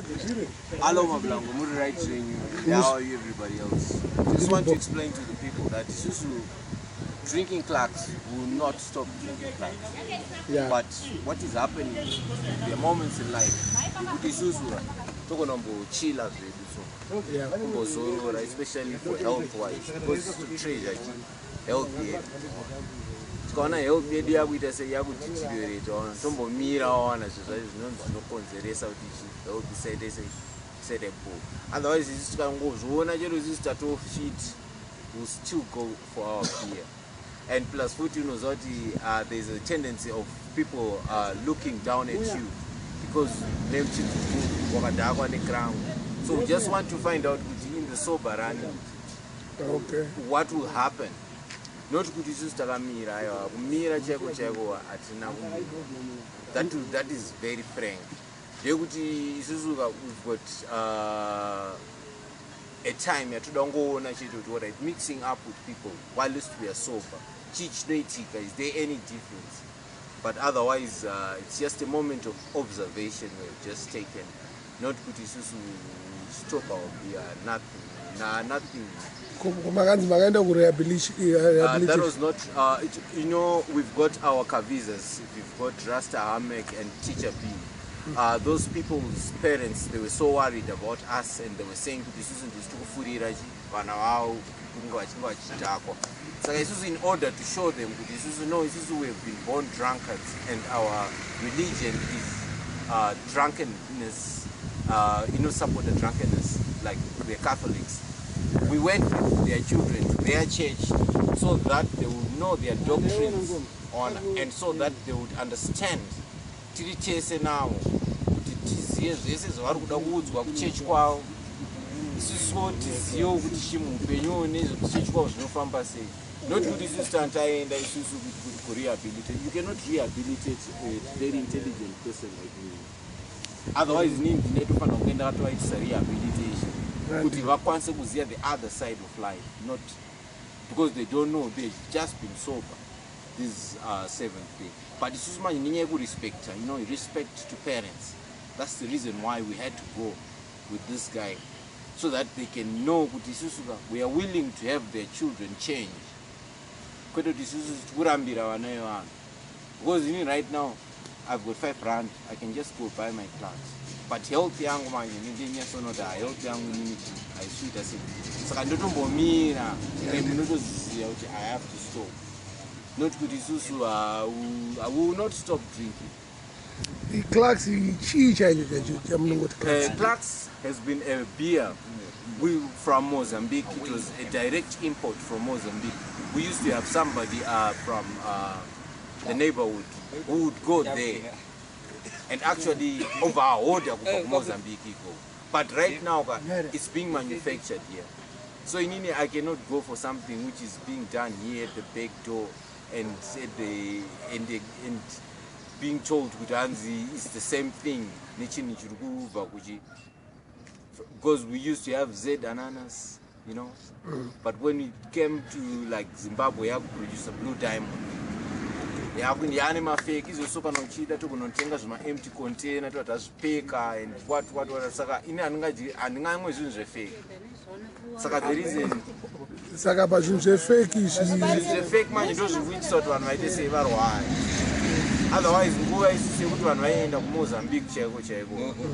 Hello, Mablango, Muri right training. How are you, everybody else? Just want to explain to the people that Isuzu drinking clocks will not stop drinking clocks. Yeah. But what is happening, there are moments in life. Isuzu, talk on chill as well. Yeah. Also, especially for health-wise, because to treasure health here. Kana health yedu yakuita sei yakudeteriorate ona tombomira ona zvinokonzeresa kuti health isaite poor. Otherwise isi tikangozviona chero isi tatofit, we'll still go for our beer. And plus futi unoziva kuti there's a tendency of people looking down at you because nemchituku wakadhakwa nekrangu. So we just want to find out kuti in the sober running, Okay. what will happen. Not kuti isusu takamira aiwa kumira chaiko chaiko hatina kumira. That is very frank. Ndekuti isusu we've got a time yatoda kungoona chete kuti what right, mixing up with people whilst we are sober. Chinoitika, is there any difference? But otherwise it's just a moment of observation we've just taken. Not kuti isusu stop our beer, nothing. That was not, you know, we've got our Kavizas, we've got Rasta Hamek and Teacher B. Those people's parents, they were so worried about us and they were saying, this isn't this too so this is in order to show them, this is we have been born drunkards and our religion is drunkenness, support the drunkenness, like the Catholics. We went with their children to their church so that they would know their doctrines on, and so that they would understand. Now, this is what we do church kwao. Siso tizio kuti chimupenyu nezvechikwa zvinofamba sei. Not kuti isusu tantaenda isusu kuti kurehabilitate. You cannot rehabilitate a very intelligent person like me. Otherwise ndinofanira kuenda katovaitisa rehabilitation. Kuti vakwanise kuziva the other side of life, not because they don't know, they've just been sober. This seventh day. But it's just respect, respect to parents. That's the reason why we had to go with this guy, so that they can know we are willing to have their children change. Because right now I've got 5 rand, I can just go buy my plants. But health yangu manje ndinye sono da health yangu nini aisuita siku. Saka ndotombomira ndinotoziya kuti I have to stop. Not kuti isusu I will not stop drinking. The Clarks Clarks has been a beer from Mozambique. It was a direct import from Mozambique. We used to have somebody from the neighborhood who would go there and actually over our order from Mozambique. But right now it's being manufactured here. So in India I cannot go for something which is being done here at the back door and being told it's the same thing. Because we used to have Z ananas, but when it came to like Zimbabwe, we have to produce a blue diamond. Fake is also to empty container to and what saka in and fake. Saka the reason Saka fake is fake man, you don't win sort one might say why. Otherwise go is say what one end of Mozambique chego,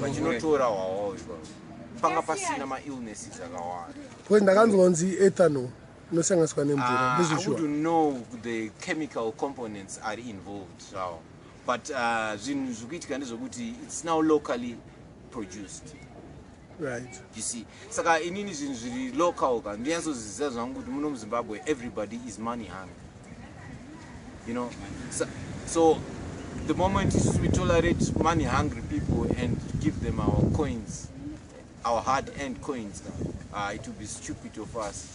but you know to our panga pasina ma illnesses when the ethanol. I wouldn't know the chemical components are involved, but it's now locally produced. Right. You see, saka inini zvinhu local ka ndiyanzo ziziva zvangu kuti muno muZimbabwe everybody is money hungry. So the moment we tolerate money hungry people and give them our coins, our hard-earned coins, it will be stupid of us.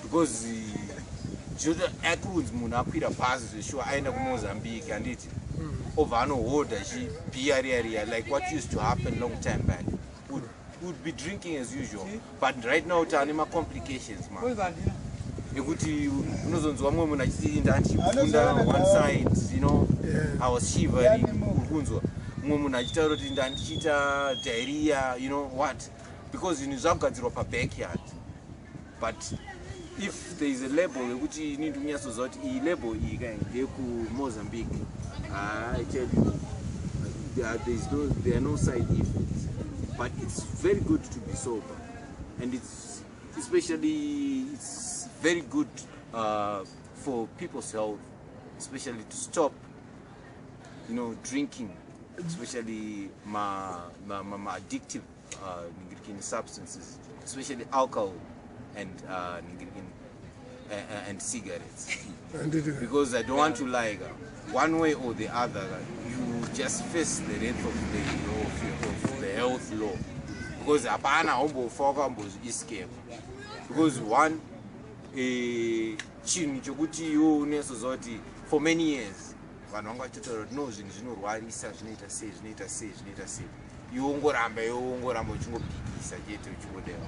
Because Echoes Munakwira passes sure I know Mozambique and it over no order she beer like what used to happen long time back. Would be drinking as usual. But right now it's anima complications, man. One side, I was shivering. mumwe munhu achitaura kuti ndandichiita diarrhea, you know what, because zvakagadzirwa pabackyard. But if there is a label yekuti inini kunyatsoziva kuti iyi label iyi kai ndekuMozambique, I tell you there are no side effects, but it's very good to be sober, and it's very good for people's health, especially to stop, you know, drinking, especially my addictive substances, especially alcohol and cigarettes. Because I don't want to lie, one way or the other, you just face the wrath of the health law. Because apana hombo foka hombo escape. Because one, chinhu chokuti iwo unesozoti for many years vanhu vanga vachitaura kuti no zvinhu zvinorwarisa zvinoita sei iwo ungoramba uchingopikisa chete uchingodewa.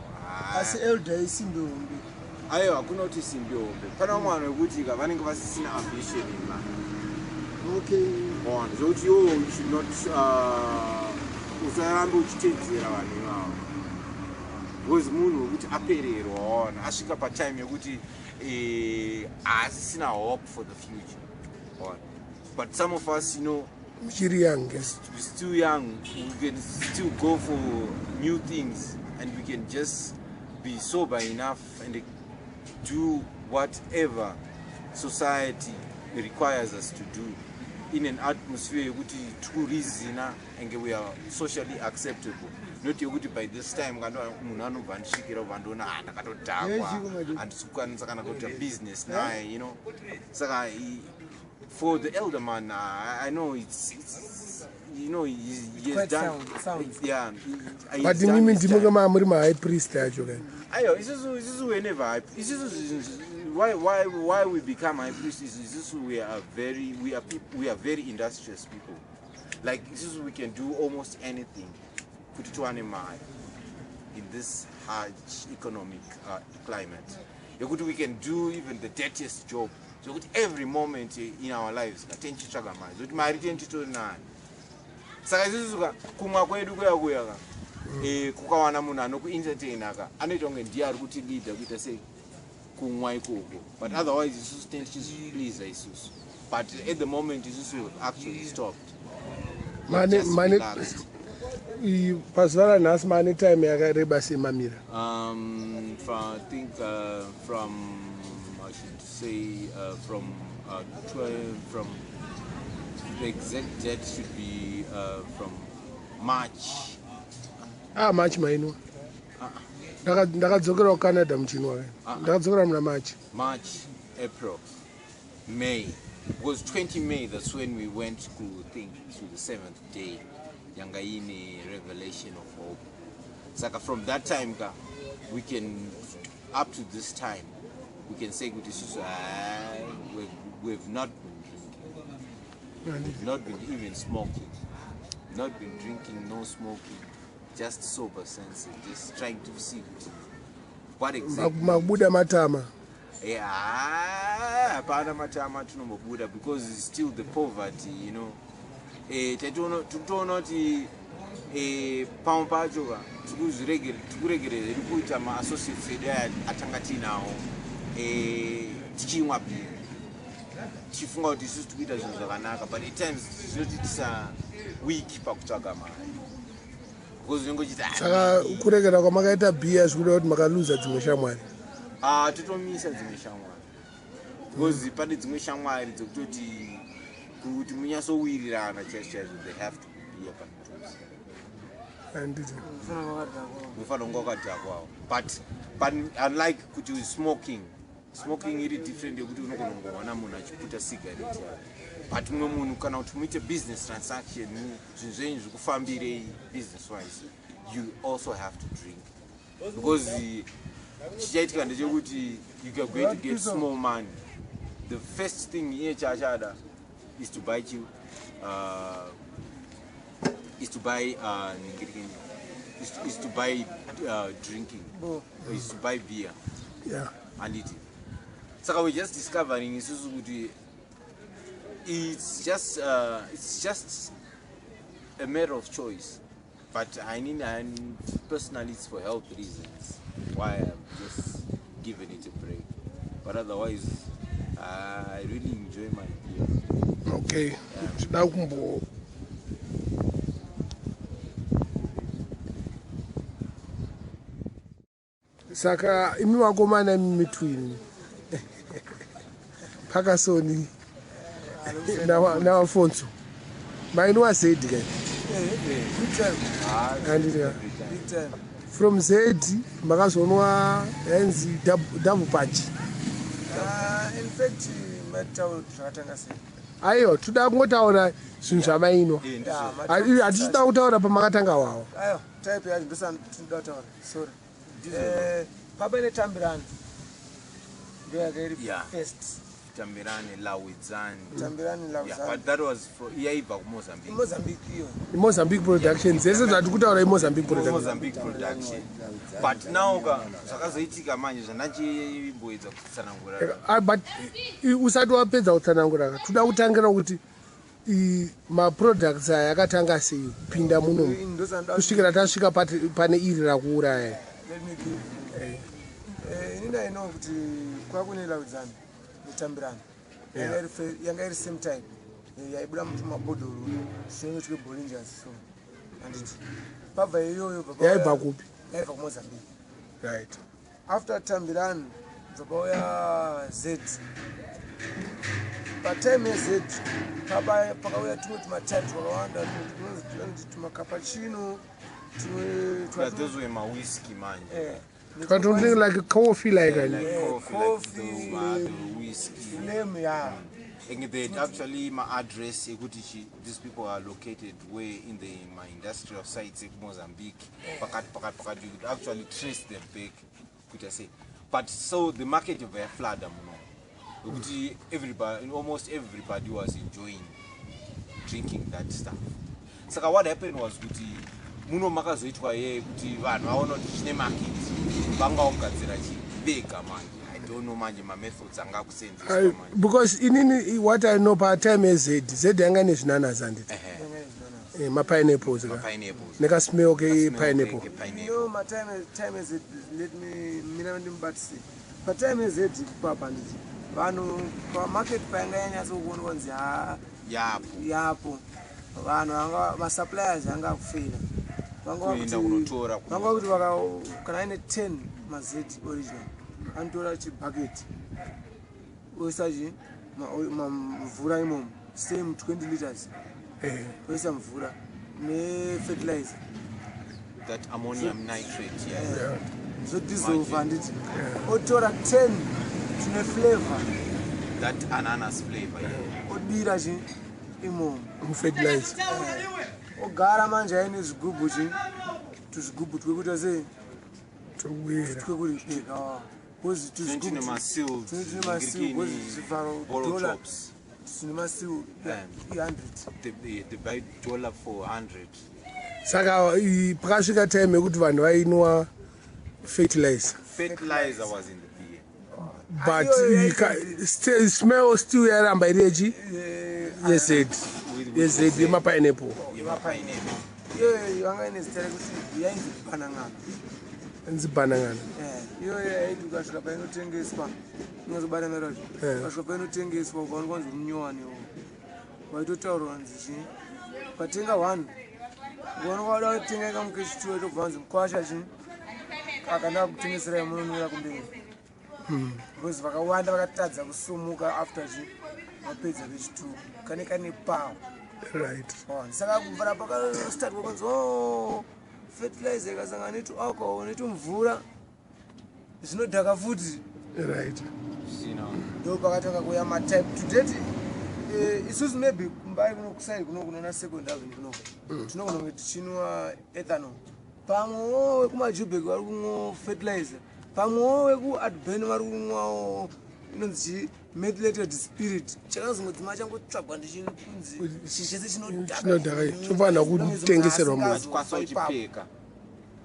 Asi elder isimbe hombe. Aiwa, hakuna kuti isimbe hombe. Pana mwana wekuti vanenge vasisina ambition in life. Okay. One, zvokuti iwo you should not usarambe uchitedzera vanhu ivavo. Because munhu wekuti apererwa ona asvika patime yekuti asisina hope for the future. But some of us, you know, We're young. we're still young, we can still go for new things, and we can just be sober enough and do whatever society requires us to do in an atmosphere yekuti tikurizina and we are socially acceptable. Not yekuti by this time munhu anobva andisvikira vandoona ndakatodhakwa handisi kukwanisa kana kuita business naye, you know. Saka for the elder man, I know it's you know he has done sounds. Yeah, But the moment you are high priest, ayo isusu whenever why we become high priests is isusu we are very industrious people. Like isusu we can do almost anything kuti tiwane mari in this harsh economic climate. Yekuti we can do even the dirtiest job. So every moment in our lives tenchitsvaga mari zvokuti mari tenchitori nayo. Saka isusu kumwa kwedu kuya kukawana munhu anokuentertaina anoita kunge ndiye ari kuti leader kuita sei kumwa ikoko, but otherwise isusu tenchichizvipleasa isusu. But at the moment isusu have actually stopped. pazuva ranhasi mane time yakareba semamira. I think from I should say from the exact date should be from March. March mainwa. Ndakadzokera kuCanada muchinwa. Ndakadzokera muna March. March, April, May. It was 20 May, that's when we went to the 7th day. Yangaini revelation of hope. Saka from that time we can up to this time we can say we've not been drinking, not been even smoking, not been drinking, no smoking, just sober sense, just trying to see what exactly. Mabuda matama. Yeah, hapana matama tunombobuda because it's still the poverty, you know. Titoona kuti pamwe pacho tikuregerera kuita ma-associates edu atanga tinawo tichimwa bhiri tichifunga kuti isusu tikuita zvinhu zvakanaka, but at times zvinotitisa weak pakutsvaga mari because unongochiti saka kuregera kwamakaita bhiya zvirikuda kuti makaluza dzimwe shamwari. totomisa dzimwe shamwari because pane dzimwe shamwari dzokutoti kuti munyatsowirirana chaizvo they have to be pamutuzi mufanira kunga wakadhakwawo. But unlike kuti smoking iri different yekuti unogona kungowana munhu achiputa cigarette yake, but mumwe munhu kana kuti muite business transaction zvinhu zvenyu zvikufambirei business wise you also have to drink because chichaitika ndechekuti you are going to get small money. The first thing iye chaachada is to buy drinking, is to buy beer. Yeah. And it. So we're just discovering it's just a matter of choice. But and personally, it's for health reasons why I'm just giving it a break. But otherwise, I really enjoy my beer. Okay. Now, saka imi wakomana mitwini Pakasoni na Afonso maini wazedi kai from Zedi makazonwa henzi double patch. In fact matauro zvakatanga sei aiyo toda kungotaura zvinhu zvamainwa hatichida kutaura pamakatanga wawo aiyo type yacho ndosandinoda kutaura sorry papa netambirani ndio yakairi first Tambirani Lawizani. But that was for Mozambique. Mozambique Productions. This is what we call Mozambique Productions. Mozambique Production. But now, Zakazoitika manje zanachi boyedza kutsanangura. But usati wapedza kutsanangura toda kutangira kuti ma products yakatanga sei pinda muno kusvikira tasvika pane iri rakuuraya. Let me give. Inini know kuti kwakune Lawizani. Tambirani yanga iri same time yaibuda mutu mabhodhoro sinenge twe Bolingers so anditi pabva iyoyo yaibva kupi yaibva kuMozambique right after Tambirani dzakauya Z patime yeZ pakauya tumwe tumatype twakawanda tumakapachino those were my whiskey manje. But something like a coffee, like coffee, whiskey. Yeah. And they actually my address. These people are located way in my industrial sites in Mozambique. You could actually trace them back. Could I say? But so the market of flood, everybody, almost everybody was enjoying drinking that stuff. So what happened was muno makazoitwa kuti vanhu vaona kuti chine market vangaugadzira chibega manje. I don't know manje ma methods angakusenzeswa manje because inini what I know pa time Z yanga nezvinanazi anditi ma pineapples neka smell ke pineapple no ma time Z let me mina ndimbatsi pa time Z papa nditi vanhu pa market panga yanyaso kuona kwanzi yapo vanhu vanga ma suppliers anga kufira vanga kuti kana ine 10 mazeti original antora chibucket osaji mvura imomo same 20 liters oisa mvura ne fertilizer that ammonium nitrate so dissolve anditi otora 10 tune flavor that ananas flavor odira chi imomo fertilizer ogara manje aine zvigubhu tuzvigubhu twekuita sei twekubika tune masil zvivharo dollar tine masil 100 they buy dollar for 100 saka pakasvika time yekuti vanhu vainwa fertilizer was in the beer but smell still yaramba iri yechi yezed yemapineapple vanga ine zita rekuti yainzi banangana nzibanangana iyoyo yaiti ukasvika painotengeswa inozobata meracho ukasvika painotengeswa ukaona kwanzi munyowaniwo waitotaurwa nzi chi ukatenga 1 ukaona kwada kutenga ikamuke chituo tobva nzi mukwasha chi akanda kutengesera munonwira kumberi because vakawanda vakatadza kusumuka after chi mapedza vechituo kane pawa right saka kubvara pakastarwa kwanzi fertilizer ikasangana netu alcohol netu mvura zvinodhaka futi right ndo pakatanga kuya matype tudeti isusu maybe kumbai kunokusai kunokunona second avenue kunoko tinogona kunge tichinwa ethanol pamwewo wekumajubek vari kumwa fertilizer pamwewo wekuadben vari kumwawo inonzi methylated spirit chakazongodzima changotsvagwa ndichikunzi chese chinodhaka chofanira kutengeserwa munhu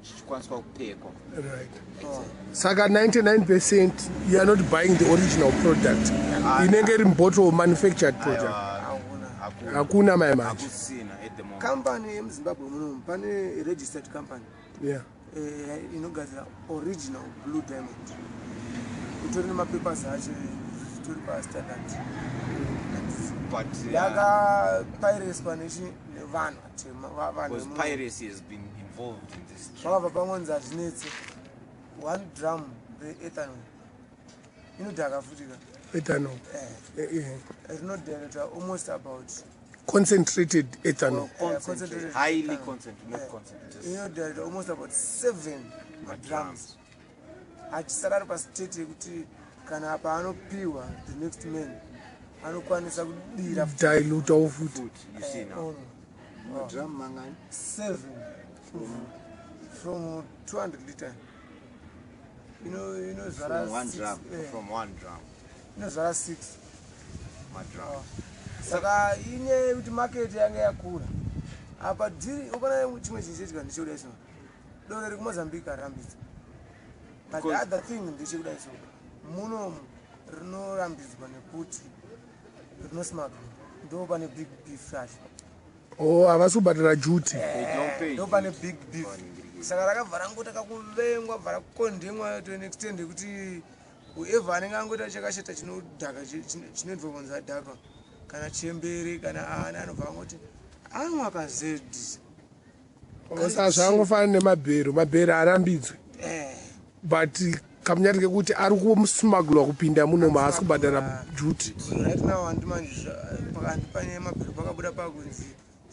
chichikwaniswa kupekwa right saka 99% you are not buying the original product inenge iri bottle manufactured product hakuna mai manje hakusina at the moment. Company yemuZimbabwe munomu pane registered company yeah inogadzira original blue diamond. Utori nemapapers acho tori pastandard. But Yakapaireswa nevanhu vatema. because piracy has been involved in this. Zvakabva pamwenzi hazvinetse 1 drum reethanol inodhaka futika. ethanol Rinodhaka almost about concentrated ethanol concentrated Highly ethanol. concentrated, not concentrated. Inodhaka almost about 7 drums. Achisara ari pastate yekuti kana paanopiwa the next man anokwanisa kudira dilutawo futi Food, you see now. drum mangani 7 from 200 liter. From 1 drum. From 1 drum. Inozvara 6. My drum. Saka ine kuti market yanga yakura apa dhiri ukona chimwe chinhu chaitika ndichikuda so dore riri kuMozambique arambidzwa but the other thing ndichikuda so munomu rinorambidzwa nekuti rinosmagwa ndo pane big beef racho havasi kubatira juti They don't pay. ndo pane big beef saka rakabva rangotaka kuvengwa bva rakondemwa to an extent yekuti whoever anenge angoita chakashata chinodhaka chinoitwa kunzi adhaka kana chembere kana ana anobva angoti anwaka zedi zvangofana nemabhero mabhero arambidzwe but kamunyati kekuti ari kumusmagulwa kupinda muno maasi kubhadhara juti right now handi manje pandipanye mabhero pakabuda pakunzi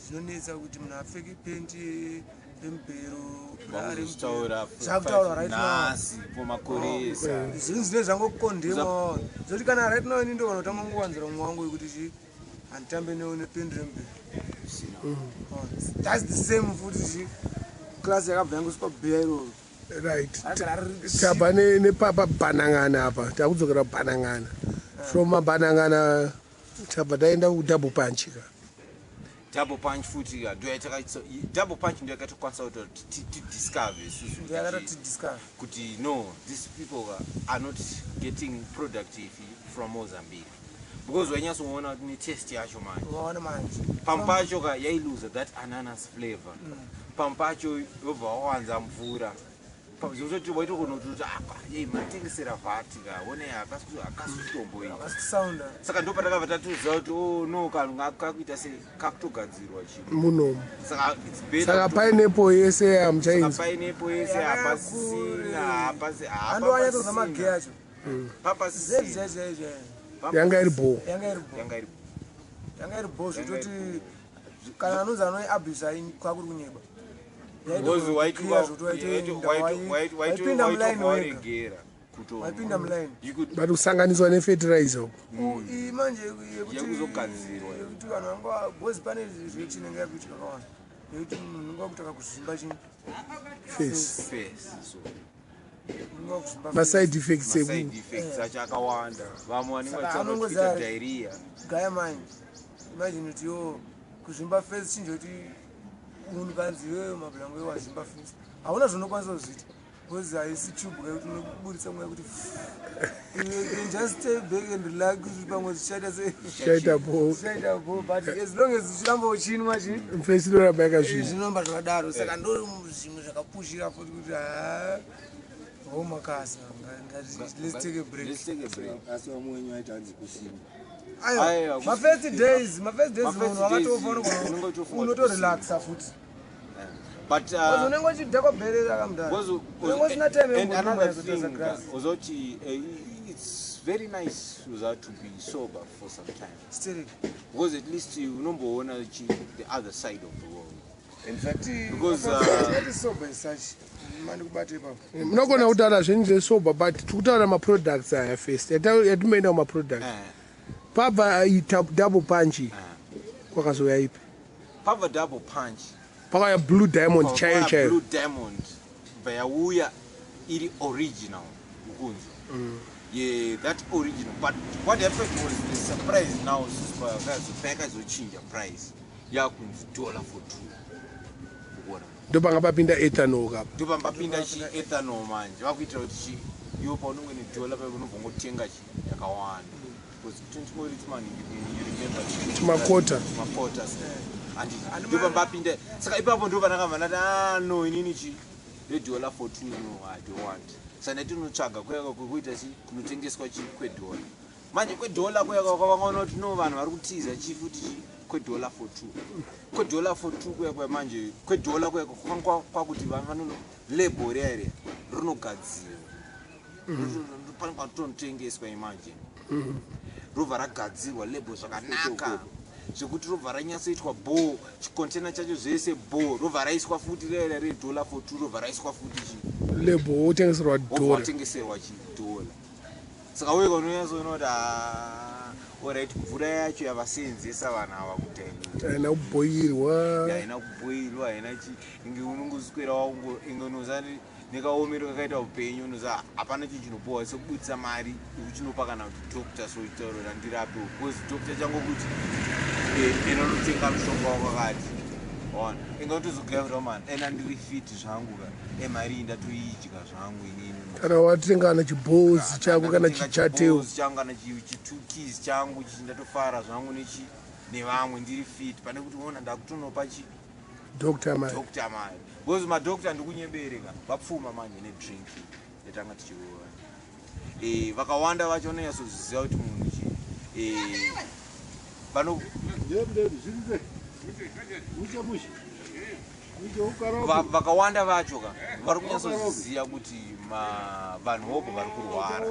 zvinonetsa kuti munhu apfeke pendi remubhero zvakutaura right now zvinhu zvine zvangokondemwa zoti kana right now ini ndogona kutama ngowanzira mumwe wangu wekuti handitambe nependi remubhero. That's the same futi class yakabva yangoswa bheya iroro right tabva nepabhanangana apa takudzokera bhanangana from mabhanangana tabva taenda kudouble punch ka double punch futi ka double punch ndio yakatokwanisa kuti tidiscover isusu kuti no these people are not getting product from Mozambique because wanyatsoona kuti ni test yacho manje pampacho ka yailuza that ananas flavor pampacho yobva wawanza mvura zvozoti waitokuona kuti apa yei matengesera vhati ka one akasitombo iyi saka ndo patakabva tatoziva kuti no kanhu kakuita se kakutogadzirwa chinhu munomu saka it's better saka painepo yese hamuchainzi painepo yese hapasisina andowanyatsoza magei acho papasisina yanga iri bho yanga iri bho zvitoti kana anonzi anoiabhusa kwakuri kunyeba waipinda mulaini wega waipinda mulaini but kusanganiswa nefertilizer iyi manje yekuti vanhu vanga gozi pane reaction inenge yakuitika kawanda yekuti munhu unenge wakutaka kuzvimba chini face maside effects acho akawanda vamwe vanenge vachiita diarrhea gaya manje imagine kuti yo kuzvimba face chinje kuti munhu kanzi iwewe mabhulangu wewazvimba face hauna zvonokwanisa kuzviita because haisi tube kuti unoburitsa mweya kuti just stay back and relax pamwe zvichaita bo but as long as zvichiramba uchinwa face inoramba yakazvina zvinomba zvakadaro saka ndo zvimwe zvakapushira futi kuti oh makasa let's take a break asi vamwe wenyu vaita hanzi kusimba ayo my first days munhu wakatofa unotorelaxa futi but unenge uchidhakwa bhere rakamudhara unenge usina time uzoti it's very nice to be sober for some time still because at least unomboona the other side of the world. In fact, because sober is such mani kubate ipapo munogona kutaura zvenyu zvesober but tikutaura maproducts aya first yatimaenda kumaproduct pabva double punch kwakazouya ipi pabva double punch pakauya blue diamond chaiyo blue diamond vayauya iri original ukunzi yeah that original but what happened was the surprise now pakazochinja price yakunzi $4 for 2 ndo panga papinda ethanol kapa ndo pambapinda ethanol manje vakuitira kuti iwo paunenge $1 paunobva ngotenga yakawanda because 24 it's money you remember makota and ndipo mbapinde saka ipapo ndo vananga vanati no inini chi $1 for 2 no I don't want sana tinotsvaga kweka kuita chi kunotengeswa chi $1 manje $1 kweka kwavangona kuti no vanhu vari kutiza chi futi $1 for 2 $1 for 2 kweka manje $1 kweka kwakuti vanono label rere rinogadzirwa pane kwatonotengeswa imagine robva ragadzirwa label zvakanaka zvekuti robva ranyatsoitwa bo chikontaina chacho zvese bo robva raiswa futi rere $1 for 2 robva raiswa futi chi label wotengeserwa $1 saka wega unonyatsoona kuti alright mvura yacho yavasenzesa vanhu ava kutaini haina kuboirwa haina chi inge unongoswera waungo inge unozani nekaomero kakaita upenyu unoza hapana chinhu chinopowa sekubudisa mari uchinopa kana kuti doctor so itaurira ndirape because doctor changokuti ndinonotenga mushonga wakakati ona inge utozogaira man ena ndiri fit zvangu ka mari indatoidya zvangu inini kana watenga kana chibhozi changu kana chichateo changu kana chitukis changu chindatofara zvangu nevamwe ndiri fit pane kuti ona ndakutonopa chi doctor mari because madoctor ndikunyebereka vapfuma manje nedrink yatanga tichiona vakawanda vacho vanonyatsoziziva kuti munhu chi vakawanda vacho ka vari kunyatsoziziva kuti vanhu voko vari kurwara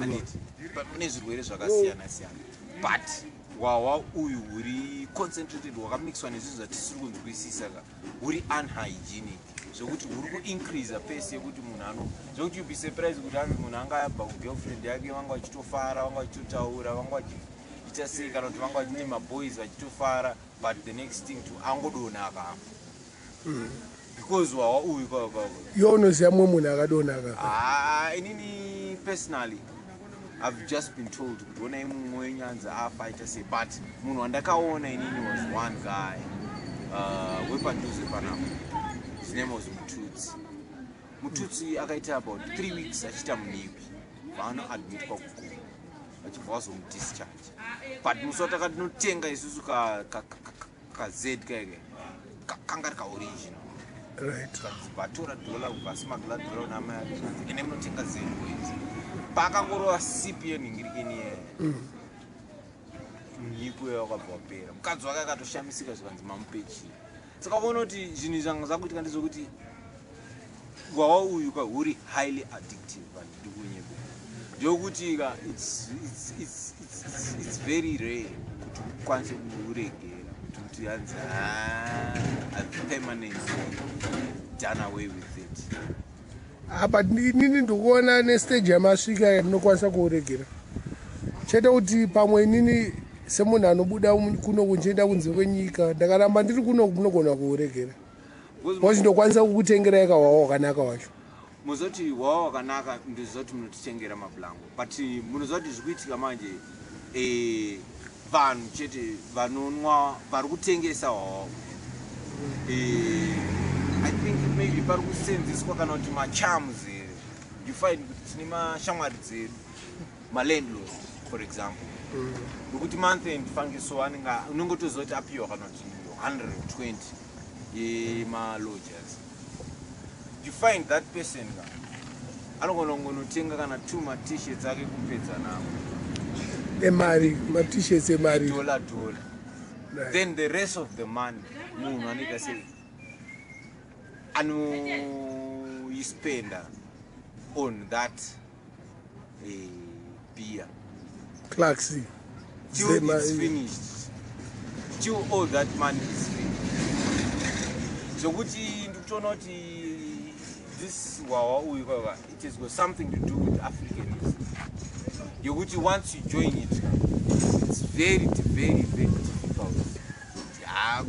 anditi pane zvirwere zvakasiyana siyana but wawa uyu uri concentrated wakamixwa nezvinhu zvatisiri kunzwisisa ka uri unhygienic zvokuti uri kuincreasa pace yekuti munhu ano zvokuti you'll be surprised kuti hanzi munhu anga abva kugirlfriend yake vanga vachitofara vanga vachitotaura vanga vachiita sei kana kuti vanga vachine maboys vachitofara but the next thing to angodona akafa because wawa uyu iwe unoziva mumwe munhu akadona akafa inini personally I've just been told kuti ona imwe wenyanza afaita sei but munhu wandakaona inini was one guy wepanduze panapo his name was Mututsi akaita about 3 weeks achiita munipi vaanoadmitwa kuguma vachibva vazomudischarge but musi watakatinotenga isusu kaz kaike kanga ri kaoriginal right vatora $1 kubva simagla $1 namai ake ene munotenga z kwezi pakangorova sipi yenhingirikini yeye nyiko yakabva wapera mukadzi wake akatoshamisika zvikanzi mamupechi saka vona kuti zvinhu zvanga zvakuitika ndezvokuti wawa uyu ka uri highly addictive vandiri kunyeko ndokuti ka it's very rare kuti ukwanise kuuregera kuti yanzi I've permanently done away with it but nini ndikuona nestage yamasvika yatinokwanisa kuuregera chete kuti pamwe nini semunhu anobuda kuno kunchienda kunze kwenyika ndakaramba ndiri kuno munogona kuuregera because ndokwanisa kukutengera ikawawa wakanaka wacho muzoti wawa wakanaka ndizoti munotitengera mablango but munozoti zvikuitika manje vanhu chete vanonwa vari kutengesa wawa I think maybe pari kusenzeswa kana kuti machams you find kuti tine mashamwari dzedu malandlord for example nokuti month end fangiso anenga unongotozoti apiwa kana kuti 120 yemalodgers you find that person anogona kungonotenga kana 2 ma-t-shirts ake kupedza navo emari ma-t-shirts emari $1 then the rest of the money munhu anoita sei anoispenda on that beer Clarksy till it's finished till all that money is finished zvokuti ndikutoona kuti this wawa uyu it has got something to do with Africanism yokuti once you join it it's very very very difficult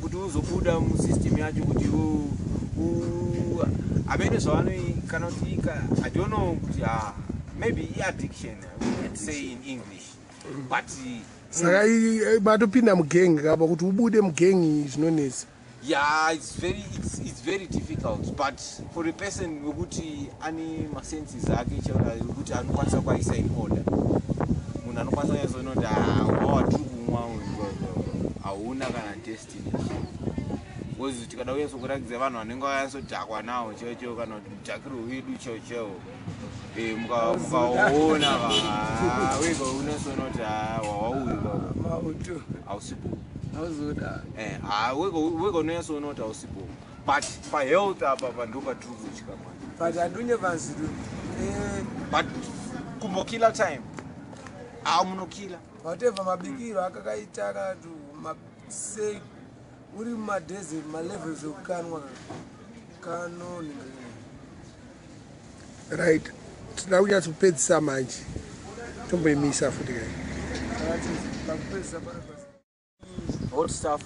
kuti uzobuda musystem yacho kuti amene zvavanoikana kuti I don't know kuti maybe addiction we can say in English but saka batopinda mugengi kapa kuti ubude mugengi zvinonesa yeah it's very difficult but for a person wekuti ane masenses ake chekuti anokwanisa kuaisa in order munhu munhu anokwanisa kunyatsona kuti watiri kumwa hauna kana destiny kozi tikada kunyaso kurakidza vanhu vanenge vanyatsodhakwa nawo chocho kana kuti mudhakiro wedu chocho mukaona wega unatsona kuti wawauyu hausipo wega unonyatsona kuti hausipo but pahealth apa pandio patiri kutya but handunye vanziru but kumbokila time munokila whatever mabikiro akakaita akatu sei uri mumadesert malevels okukanwa kanoni right tida kunyatsopedzisa manje tomboimisa futi kai hot stuff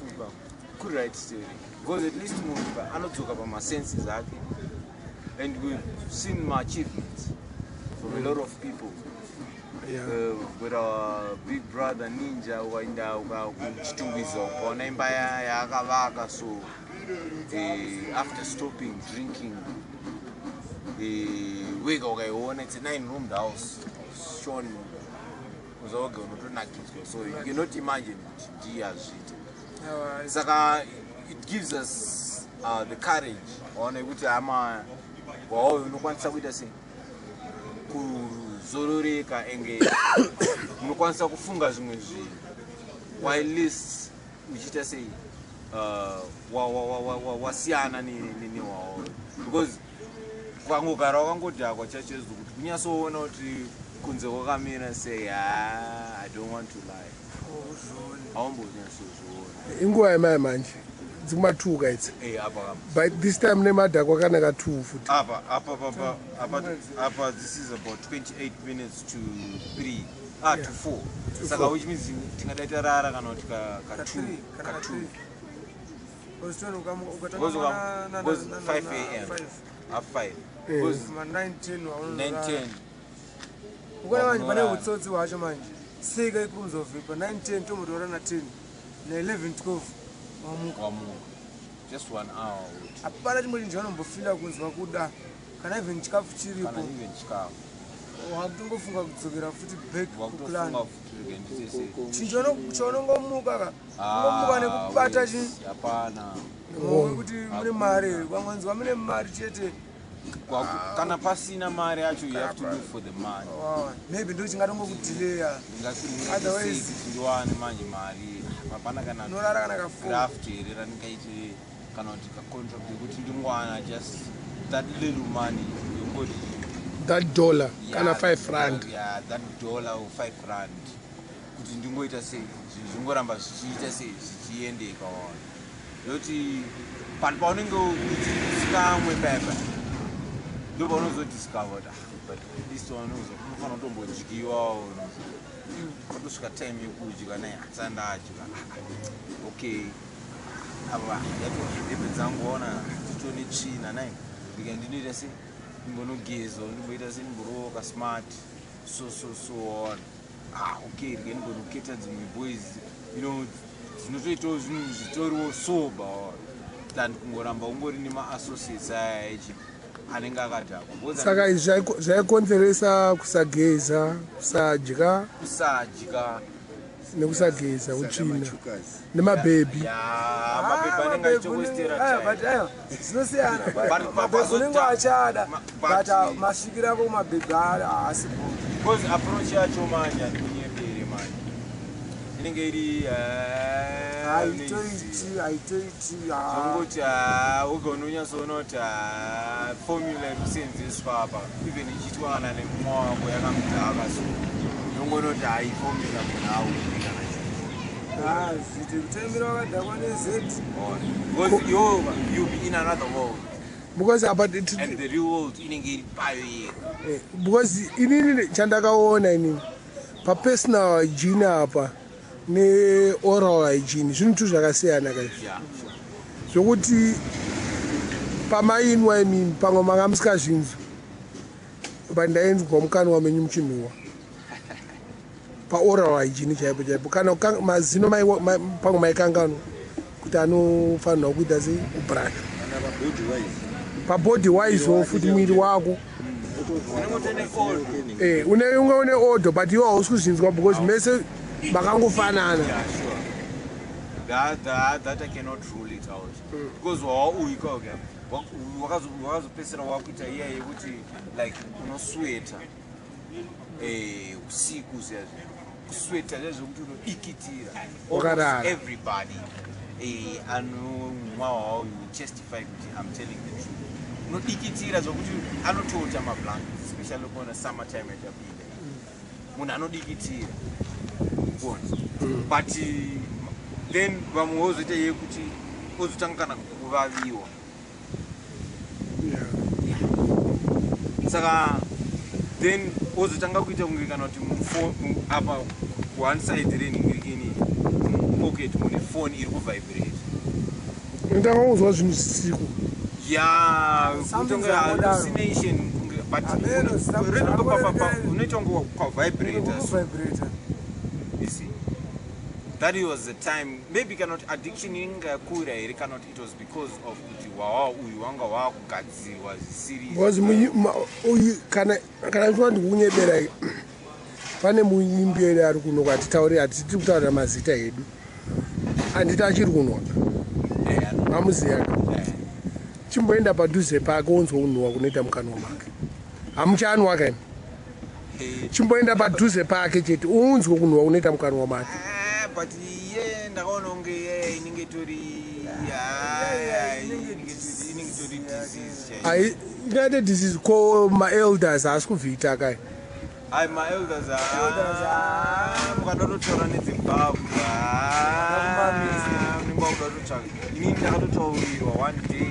could write story because at least munhu anodzoka pamasenses ake and we've seen my achievements from a lot of people. With our big brother Ninja waenda ukachitungiza ukaona imba yakavaka so after stopping drinking wega ukaiona it's a 9-room house shown uzoga unotonakidzwa so you cannot imagine kuti ndiyazvita saka it gives us the courage waona kuti ama wawo unokwanisa kuita sei kuzororeka enge munokwanisa kufunga zvimwe zvinhu while least uchiita sei wasiyana newawo because kwangogara wakangodhakwa chacho kuti kunyatsoona kuti kunze kwakamira sei I don't want to lie haumbonyatsozviona inguva yemai manje dzikuma2 kaidzi but this time nemadhakwa kanaka 2 futi apa this is about 28 minutes to 3 to 4 saka which means tingadaita rara kana kuti ka2 because 5 a.m. half 5 because 9:10 ukona manje pane utsotsi hwacho manje sika ikunzovhipa 9:10 tomotora na 10 na 11:12 wamuka just 1 hour apana chimwe chinhu chanombofila kunzwa kuda kana even chikafu chiripo wakutongofunga kudzokera futi back kuplan chinhu chaunongomuka ungomuka nekubata hapana kuti mune mari wamwanzwa mune mari chete kana pasina mari yacho you have to look for the money maybe ndo chingatongokudelaya otherwise ndiwane manje mari hapana kana norara kana craft here raningaite kana kuti kacontract yekuti ndingwana just that little money yekuti that dollar kana 5 rand that dollar or 5 rand kuti ndingoita sei zvingoramba zvichiita sei zvichiendeka ndokuti pano paunenge uchikamwe pepa ndo paunozodiscover but this one unofanira kutombodyiwa patosvika time yekudya nai hatsandadya okay ava yatohebe dzangu ona titone tsvina nai ndika ndinoita sei ndimbonogeza ndimboita sei ndimboroka smart so on okay ndika ndimbonoketa dzimwe boys dzinotoitawo zvinhu zvitoriwo sober than kungoramba ungori nema-associates aya echi anenge akadhakwa saka izvi zvaikonzeresa kusageza kusadya nekusageza utsvina nemabhebhi anenge achichokostera zvinosiyana unenge achada but masvikiro ako kumabhebhi asipo because approach yacho manje andikunyembere manje inenge iri haitoiti zongoti ugona unyatsoona kuti formula yekusenzeswa apa even ichiitwa kana nemumwe wako yakamudhaka so unongoona kuti formula munhu audi kana zviti kutambira wakadhakwa nezeti because you'll be in another world because and the real world inenge iri payo yega because inini chandakaona inini papersonal hygiene apa ne-oral hygiene zvinhu tu zvakasiyana kaizvi zvokuti pamainwa imini pamwe manga musikazvinzwa pandaenzwa mukanwa menyu muchinhuwa paoral hygiene chaipo chaipo kana mazino pamwe maikanganwa kuti anofanirwa kuita sei kubrasha pabody wise wo futi mwiri wako une order but iwo hausikuzvinzwa because mese makangofanana. Yeah, sure. That I cannot rule it out. Because wakazopesera wakuita iya yekuti like unosweta usiku kusweta zvezvokuti unoikitira Wakarara. everybody anomwa wawo you testify kuti I'm telling the truth. Unodikitira zvokuti anotota mablankets especially kona summer time yatapinda. Munhu anodikitira. But then vamwe vozoita yekuti ozotanga kana kuvaviwa. Saka then ozotanga kuita kunge kana kuti apa one side reningirikini pocket mune phone iri kuvibrate. Ndakangozwa zvinhu usiku. Yeah, kutonga hallucination but unoita kunge kwavibrators. You see, that was the time. Maybe cannot addiction ingakura here cannot. It was because of kuti uyu wanga wakugadzirwa serious. Was uyu kana zvandi kunyebera pane muimbi ere ari kuno kwatitauri hatiti kutaura mazita edu handiti achiri kunwa mamuziya chimboenda padhuze pake onzwa unhuhwa kunoita mukanwa make hamuchanwa kaini chimboenda padhuze pake chete unzwa kunhuhwa kunoita mukanwa make. But yeah, ndakaona unge inenge tori ingade disease ko maelders haasi kuvhita kai. Ai maelders mukatotora nedzimbabwe inini ndakatotaurirwa one day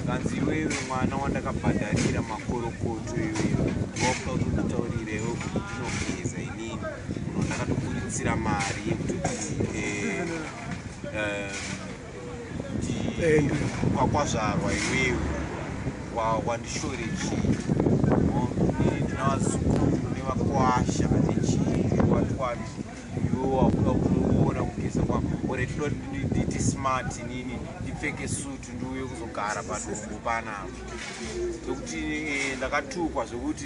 kanzi iwewe mwana wandakabhadharira makorokoto iwewe wakutotaurirewo kuti ndinogeza inini uno ndakatokuritsira mari yekuti kwakwazvarwa iwewe wandishorechi ndinavazukuru nevakwasha nechii watwati iwe wakuda kunoona kugeza kwako ore nditi smart nini ndipfeke sutu ndiuye kuzogara padumbu panapa zvokuti ndakatukwa zvokuti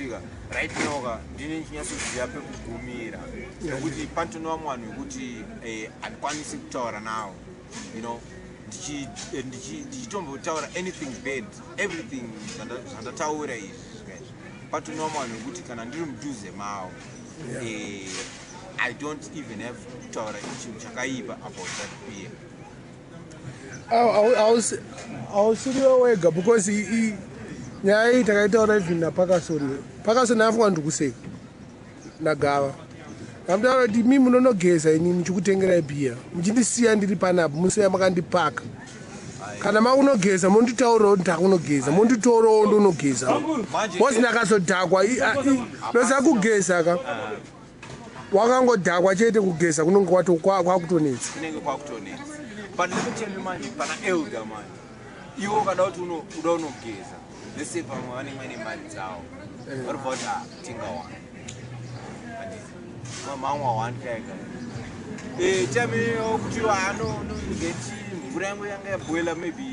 right now ka ndine chinyatsoziva pekugumira zvokuti panotonova mwanhu wekuti handikwanisi kutaura nawo you know ndichitombotaura anything bad everything zvandataura izvi panotonova mwanhu wekuti kana ndiri mudhuze mawo I don't even have kutaura chinhu chakaipa about that beer. Hausiriwo wega because nyaya iyi takaitaura even napakasoni afunga ndikuseka nagava amutaura kuti mimi munonogeza inini ndichikutengerai bhiya muchindisiya ndiri panapo musiya makandipaka kana makunogeza monditaurawo kuti ndakunogeza monditorawo ndonogeza bcause ndakazodhakwa nosa kugeza ka wakangodhakwa chete kugeza kunonge kwakutonetsa but let me tell you manje pana elder manje iwo kada kuti unoda unogeza lese pamwe vane mane mari dzawo varibva kuti tinga wani mamwa wani kaika taminewo kuti anogeti mvura yangu yanga yaboila maybe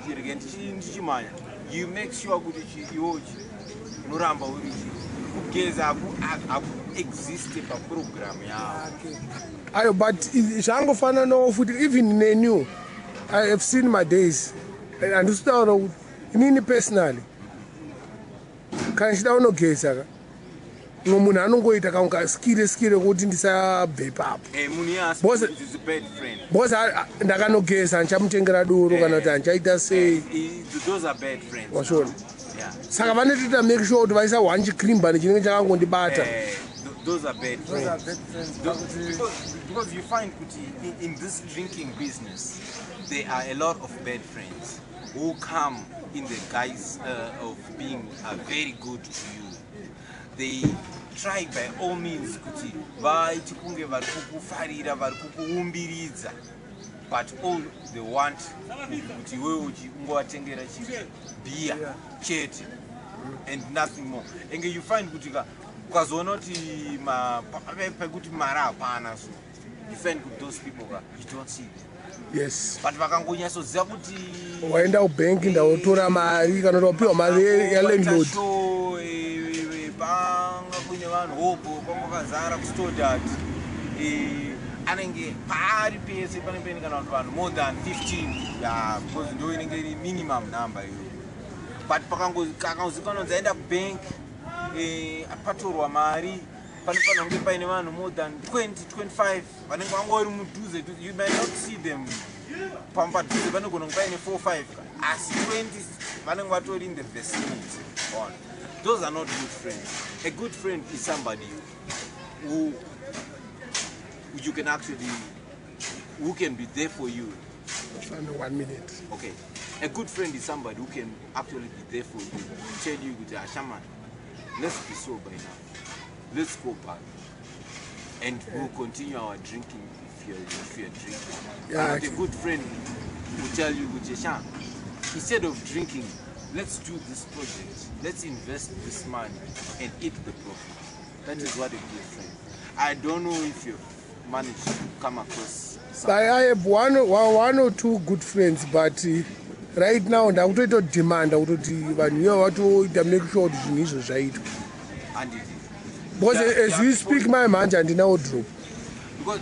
chirege ndichimanya you make sure kuti iwochi unoramba uri kugeza hakuexiste paprogramu yavo ayo but zvangofana nowo futi even nenew I have seen my days handisitaura kuti inini personally kana chida unogeza ka umwe munhu anongoita kaunga skire kuti ndisabve ipapo bcause ndakanogeza handichamutengera doro kana kuti handichaita sei washona saka vanotoita make sure kuti vaisa one chikrimba nechinenge chakangondibata. Those are bad friends. Because you find in this drinking business, there are a lot of bad friends who come in the guise of being very good to you. They try by all means kuti vaiti kunge vari kukufarira vari kukuumbiridza, but all they want kuti iwewe ungovatengera chibhiya chete and nothing more. And you find kuti ukazoona kuti pekuti mari hapana, so you find kuti those people you don't see them. Yes. But vakangonyatsoziva kuti waenda kubhenki ndawotora mari kana kuti wapiwa mari yalandlord vanhu hopo pamwakazara kustodart anenge pari pese panenge kana kuti vanhu more than 15 ya because ndo inenge iri minimum number iyo but pakangozikanwa dzaenda kubank patorwa mari panofanira kunge paine vanhu more than 20-25 vanenge vangori mudhuze. You might not see them pamadhuze panogona kunge paine 4-5 asi 20 vanenge vatori in the vicinity. Those are not good friends. A good friend is somebody who you can actually, who can be there for you. Under 1 minute. Okay. A good friend is somebody who can actually be there for you. Tell you, Shaman, let's be sober now. Let's go back. And we'll continue our drinking if you're drinking. Yeah, a good friend will tell you, Shaman, instead of drinking, let's do this project. Let's invest this money and eat the profit. That is what a good friend. I don't know if you've managed to come across some. I have one or two good friends, but right now I'm going to demand out of the make sure that you need right. And it is. Because as we speak, my man and now drop. Because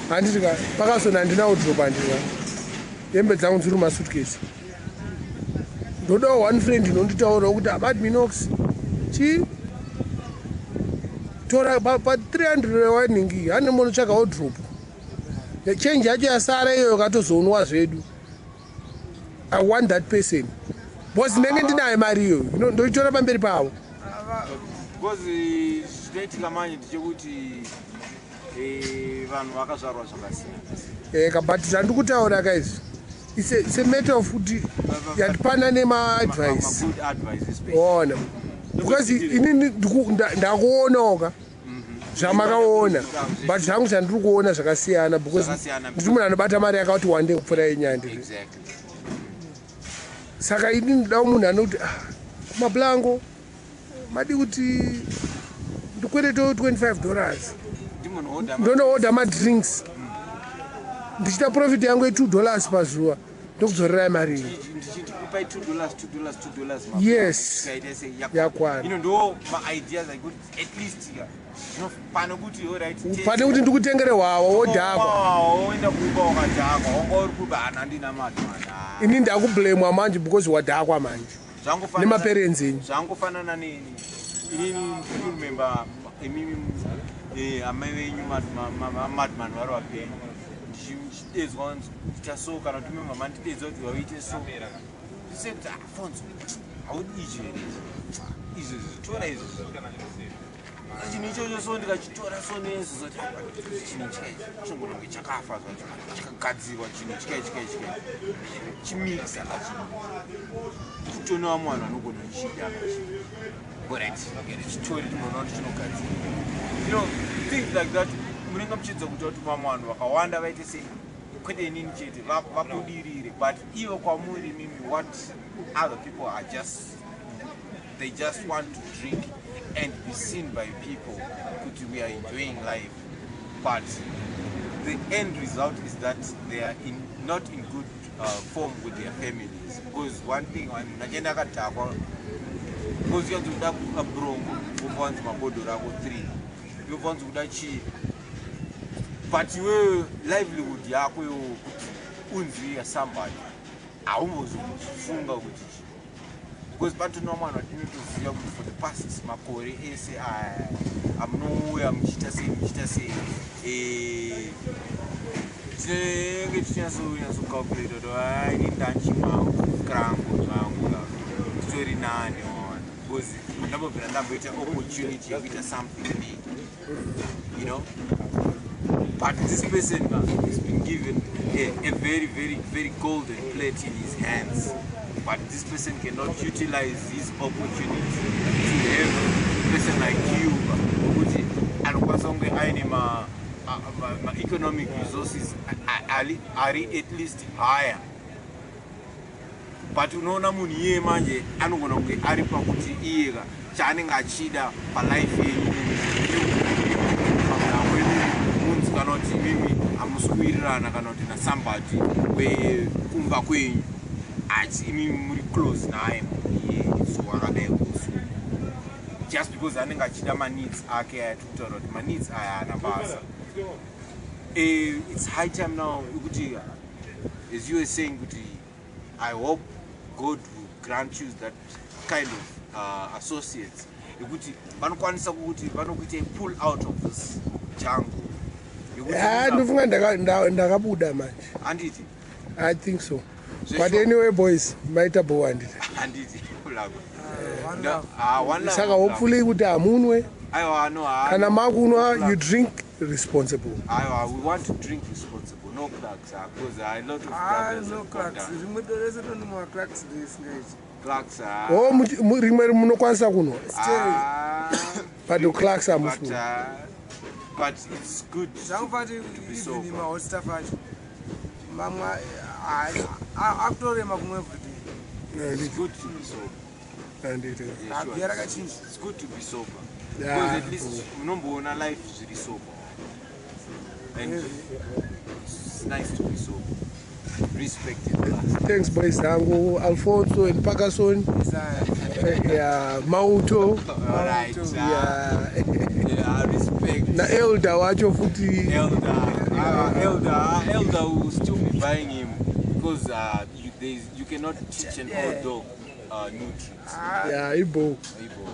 and now drop and my suitcase. Dodo one friend inonditaura kuti abati minox chi tora pa 300 waningi ane mono chaka wardrop change yacho yasara iyo yakatozonwa zvedu. I want that person because ndenge ndinaye mari iyo ndoitora pamberi pavo because zvinoitika manje ndechekuti vanhu vakazvarwa zvakasiyana but zvandikutaura guys. It's a matter of kuti yatipana nema-advice ona because inini ndakuonaoka zvamakaona but zvangu zvandiri kuona zvakasiyana because ndiri munhu anobata mari yakati wande kupfuura yenyande. Saka ini ndoda munhu anoti kumaplango madi kuti ndikwereto $25 ndonoorder madrinks ndichita profit yangu $2 pazuva ndokudzorera mari iyi. Yes, yakwana. Pane kuti ndikutengere hwawa wodhakwa. Ini ndakublamwa manje because wadhakwa manje nemaparents enyu. Zvangofanana neni. Inini ndikuremember amai venyu madman vari vapenyu. Ndidedzwa kunzi ita so kana kuti mama ndidedzwa kuti waite so. Ndise kuti Afonso haudi izvi here izvi zvitora izvi chinhu ichocho so ndikachitora so nesu zoti chinhu chingorenge chakafa chakagadzirwa chinhu chikai chimixa kutonewa mwana anogona kuchida correct chitori tinoona kuti chinogadzirwa things like that. Munenge muchidza kuti vamwe vanhu vakawanda vaite sei kwete inini chete vabudirire but ivo kwamuri mimi what other people are they just want to drink and be seen by people kuti we are enjoying life but the end result is that they are not in good form with their families because one thing nachenda akadhakwa because uyanzi kuda abrongo ufanzi mabhodhoro ako 3 ufanzi kuda chii but iwewe livelihood yako kuti unzi somebody haumbozofunga kuti because patonwa mwana watinotoziva kuti for the past makore ese amunouya muchiita sei tinenge tichinyatsokalkulata kuti ini ndanchimakrango zvangu titori nani because ndambobvira ndamboita opportunity yekuita something big, you know. But this person has been given a very, very, very golden plate in his hands. But this person cannot utilize this opportunity to have a person like you, and my economic resources are at least higher. But unoona munhu iye manje anogona kunge ari pakuti iye chaanenge achida palife yenyu kana kuti mimi amusikuirirana kana kuti nasambati wekumba kwenyu ati imimi muri close naye iye so akadai kusu just because anenge achida maneeds ake ayatokutaura kuti maneeds aya haana basa. It's high time now kuti, as you were saying, kuti I hope God will grant you that kind of associates kuti vanokwanisa kuti vanokuita pull out of this jungle. Ndofunga ndakabuda manje. Handiti? I think so. But anyway boys, maita bo handiti. Handiti. Saka hopefully kuti amunwe. Aiwa no. Kana makunwa you drink responsible. Aiwa, we want to drink responsible. No clocks, because a lot of brothers. No clocks. No clocks this night. Clocks. Oh, rimwe munokwanisa kunwa. But the clocks are much. But it's good to be sober. It's good to be sober. It's good to be sober. Because at least life is really sober. And it's nice to be sober. Respect it. Thanks boys. Alfonso and Pagason. Mauto. Alright. Yeah, respect. Na elder wacho futi. Elder will still be buying him because you cannot teach an old dog new tricks. Yeah, Ibo. Ibo.